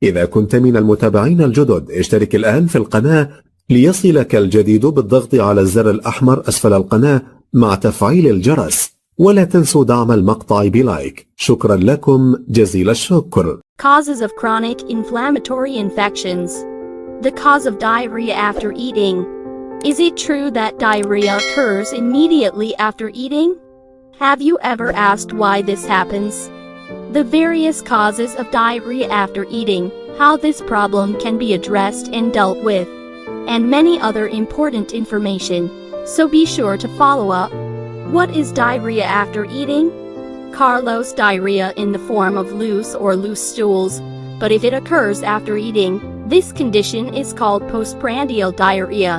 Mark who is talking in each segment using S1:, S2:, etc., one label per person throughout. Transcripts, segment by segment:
S1: إذا كنت من المتابعين الجدد اشترك الآن في القناة ليصلك الجديد بالضغط على الزر الأحمر أسفل القناة مع تفعيل الجرس، ولا تنسوا دعم المقطع بلايك. شكرا لكم جزيل الشكر.
S2: Causes of chronic inflammatory infections. The cause of diarrhea after eating. Is it true that diarrhea occurs immediately after eating? Have you ever asked why this happens? The various causes of diarrhea after eating, how this problem can be addressed and dealt with, and many other important information, so be sure to follow up. What is diarrhea after eating? Carlos, diarrhea in the form of loose or loose stools, but if it occurs after eating, this condition is called postprandial diarrhea.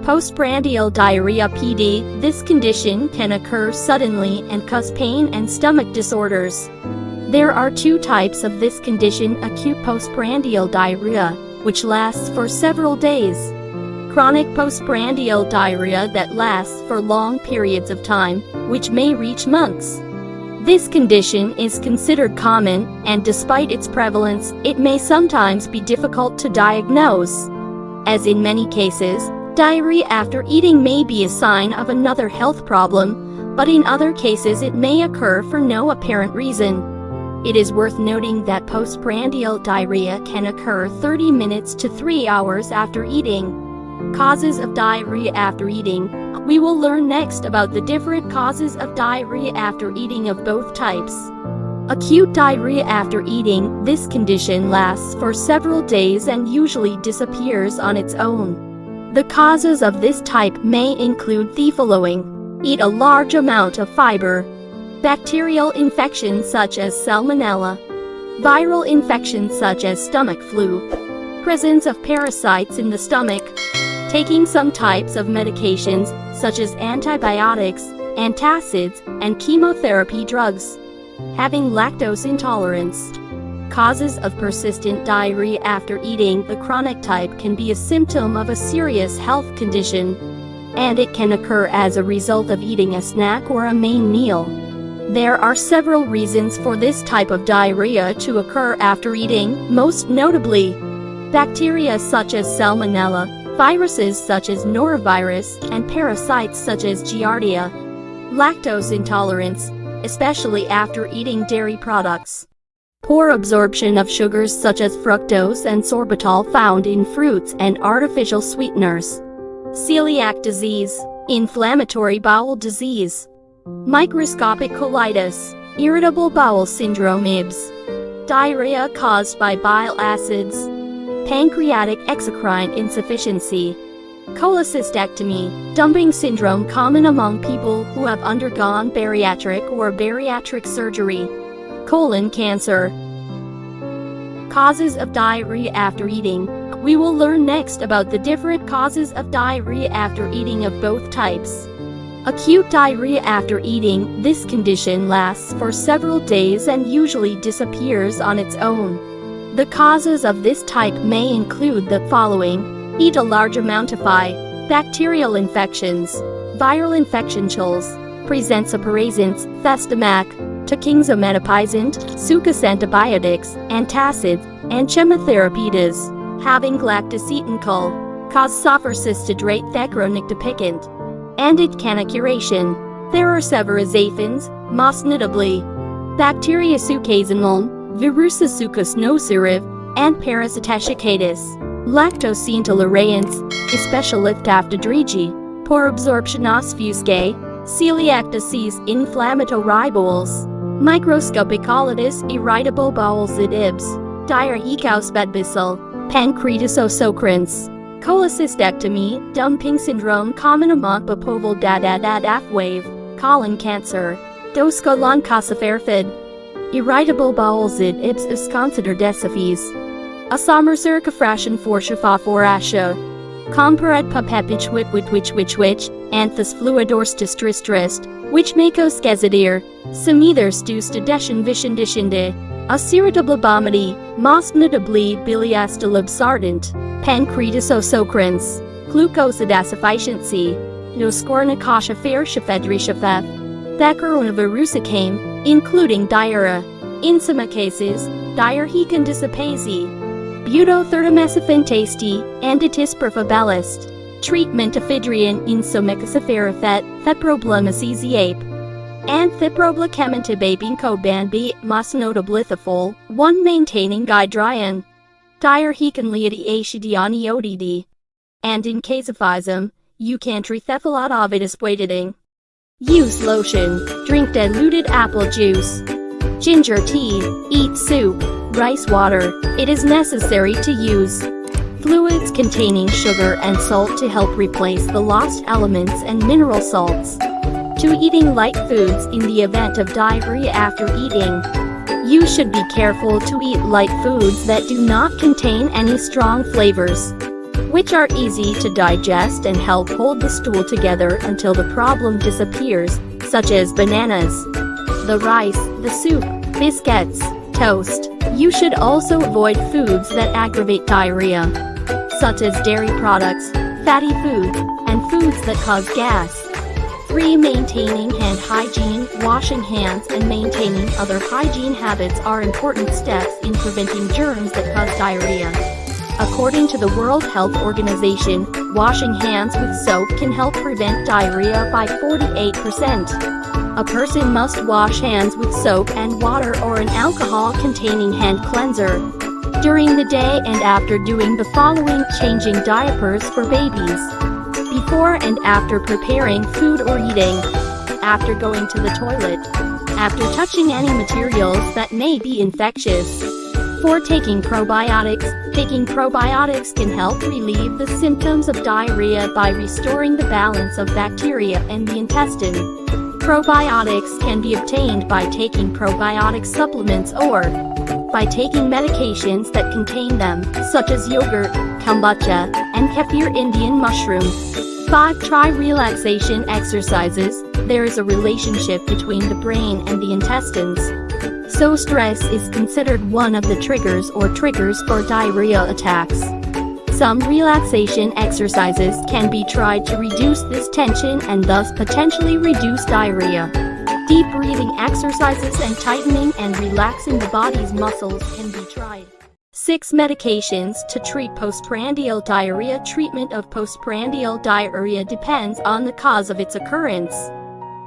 S2: Postprandial diarrhea (PD). This condition can occur suddenly and cause pain and stomach disorders. There are two types of this condition: acute postprandial diarrhea, which lasts for several days. Chronic postprandial diarrhea that lasts for long periods of time, which may reach months. This condition is considered common, and despite its prevalence, it may sometimes be difficult to diagnose. As in many cases, diarrhea after eating may be a sign of another health problem, but in other cases it may occur for no apparent reason. It is worth noting that postprandial diarrhea can occur 30 minutes to 3 hours after eating. Causes of diarrhea after eating. We will learn next about the different causes of diarrhea after eating of both types. Acute diarrhea after eating. This condition lasts for several days and usually disappears on its own. The causes of this type may include the following: eat a large amount of fiber, bacterial infections such as salmonella, viral infections such as stomach flu, presence of parasites in the stomach, taking some types of medications such as antibiotics, antacids, and chemotherapy drugs, having lactose intolerance. Causes of persistent diarrhea after eating. The chronic type can be a symptom of a serious health condition, and it can occur as a result of eating a snack or a main meal. There are several reasons for this type of diarrhea to occur after eating, most notably bacteria such as salmonella, viruses such as norovirus, and parasites such as giardia. Lactose intolerance, especially after eating dairy products. Poor absorption of sugars such as fructose and sorbitol found in fruits and artificial sweeteners. Celiac disease, inflammatory bowel disease, microscopic colitis, irritable bowel syndrome (IBS), diarrhea caused by bile acids, pancreatic exocrine insufficiency, cholecystectomy, dumping syndrome common among people who have undergone bariatric or bariatric surgery, colon cancer. Causes of diarrhea after eating. We will learn next about the different causes of diarrhea after eating of both types. Acute diarrhea after eating. This condition lasts for several days and usually disappears on its own. The causes of this type may include the following: eat a large amount of bacterial infections, viral infections, presence of parasins, thestamac, toxinsometapizant, succus antibiotics, antacids, and chemotherapies, having galactocetanol, cause sophrocysthydrate thecronictopicant, and it can curation. There are several aphans, most notably bacteria succasinol, virusa succus nociv, and parasiteshicitis. Lactose intolerance, especially lactobacillus, poor absorption osfuscae, celiac disease, inflammatory bowels, microscopic colitis, irritable bowels (IBS), diarrhea, pancreatisocrines, cholecystectomy, dumping syndrome common among popoval wave, colon cancer, doscolon cosiferfid, irritable bowels (IBS) is considered desiphes. A somercircafration forasha, compared papepich which, anthus fluidorstist, which makos skezadir, semethers dustadeshin vishendishinde, a ceratoblobomaty, most notably biliastolobsardent, pancreatisocrines, glucosidasufficiency, noscornicosha fairshafedrishafef, Thacoronavirusicame, including diarrhea. In some cases, diarrhea can dissipate, Butothermosiphentasty, anditis perfabellist. Treatment ephedrian insomicosopheraphet, theproblemasiziape. Anthipроблекементибабинкобанби, masnotoblithafol, 1 maintaining guidryan. Diarrheaconliadiatidianiodidi. And in casephism, you can trithephalatovidispuitating. Use lotion, drink diluted apple juice. Ginger tea, eat soup, rice water. It is necessary to use fluids containing sugar and salt to help replace the lost elements and mineral salts. To eating light foods in the event of diarrhea after eating. You should be careful to eat light foods that do not contain any strong flavors, which are easy to digest and help hold the stool together until the problem disappears, such as bananas, the rice, the soup, biscuits, toast. You should also avoid foods that aggravate diarrhea, such as dairy products, fatty foods, and foods that cause gas. 3. Maintaining hand hygiene, washing hands and maintaining other hygiene habits are important steps in preventing germs that cause diarrhea. According to the World Health Organization, washing hands with soap can help prevent diarrhea by 48%. A person must wash hands with soap and water or an alcohol-containing hand cleanser during the day and after doing the following: changing diapers for babies, before and after preparing food or eating, after going to the toilet, after touching any materials that may be infectious. 4. Taking probiotics. Taking probiotics can help relieve the symptoms of diarrhea by restoring the balance of bacteria in the intestine. Probiotics can be obtained by taking probiotic supplements or by taking medications that contain them, such as yogurt, kombucha, and kefir Indian mushroom. 5. Try relaxation exercises. There is a relationship between the brain and the intestines, so stress is considered one of the triggers for diarrhea attacks. Some relaxation exercises can be tried to reduce this tension and thus potentially reduce diarrhea. Deep breathing exercises and tightening and relaxing the body's muscles can be tried. 6. Medications to treat postprandial diarrhea. Treatment of postprandial diarrhea depends on the cause of its occurrence.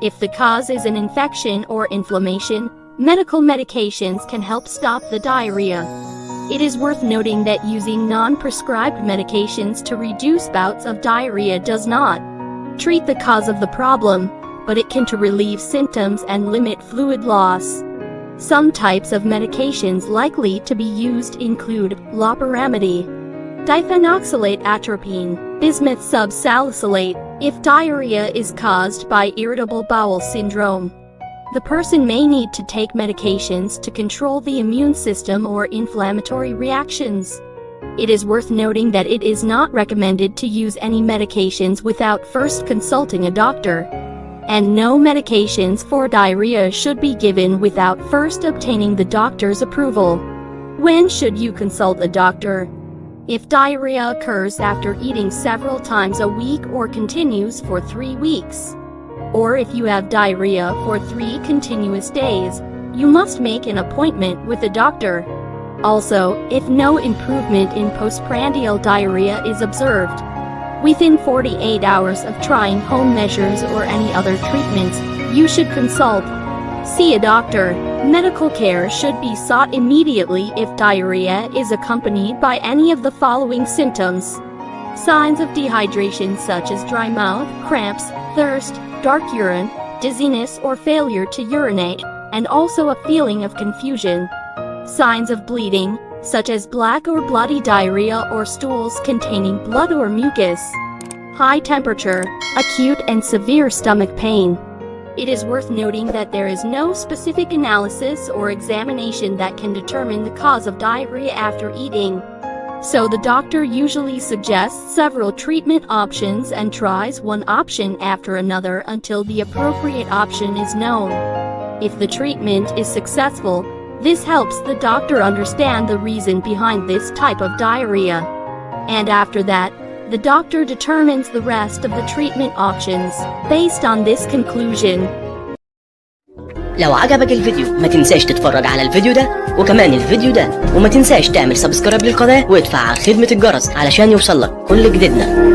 S2: If the cause is an infection or inflammation, medical medications can help stop the diarrhea. It is worth noting that using non-prescribed medications to reduce bouts of diarrhea does not treat the cause of the problem, but it can to relieve symptoms and limit fluid loss. Some types of medications likely to be used include loperamide, diphenoxylate atropine, bismuth subsalicylate. If diarrhea is caused by irritable bowel syndrome, the person may need to take medications to control the immune system or inflammatory reactions. It is worth noting that it is not recommended to use any medications without first consulting a doctor, and no medications for diarrhea should be given without first obtaining the doctor's approval. When should you consult a doctor? If diarrhea occurs after eating several times a week or continues for 3 weeks, or if you have diarrhea for 3 continuous days, you must make an appointment with a doctor. Also, if no improvement in postprandial diarrhea is observed within 48 hours of trying home measures or any other treatments, you should consult. See a doctor. Medical care should be sought immediately if diarrhea is accompanied by any of the following symptoms. Signs of dehydration such as dry mouth, cramps, thirst, dark urine, dizziness or failure to urinate, and also a feeling of confusion. Signs of bleeding, such as black or bloody diarrhea or stools containing blood or mucus. High temperature, acute and severe stomach pain. It is worth noting that there is no specific analysis or examination that can determine the cause of diarrhea after eating, so the doctor usually suggests several treatment options and tries one option after another until the appropriate option is known. If the treatment is successful, this helps the doctor understand the reason behind this type of diarrhea, and after that, the doctor determines the rest of the treatment options based on this conclusion.
S3: لو عجبك الفيديو ما تنساش تتفرج على الفيديو ده وكمان الفيديو ده، وما تنساش تعمل سبسكرايب للقناة وادفع على خدمة الجرس علشان يوصلك كل جديدنا.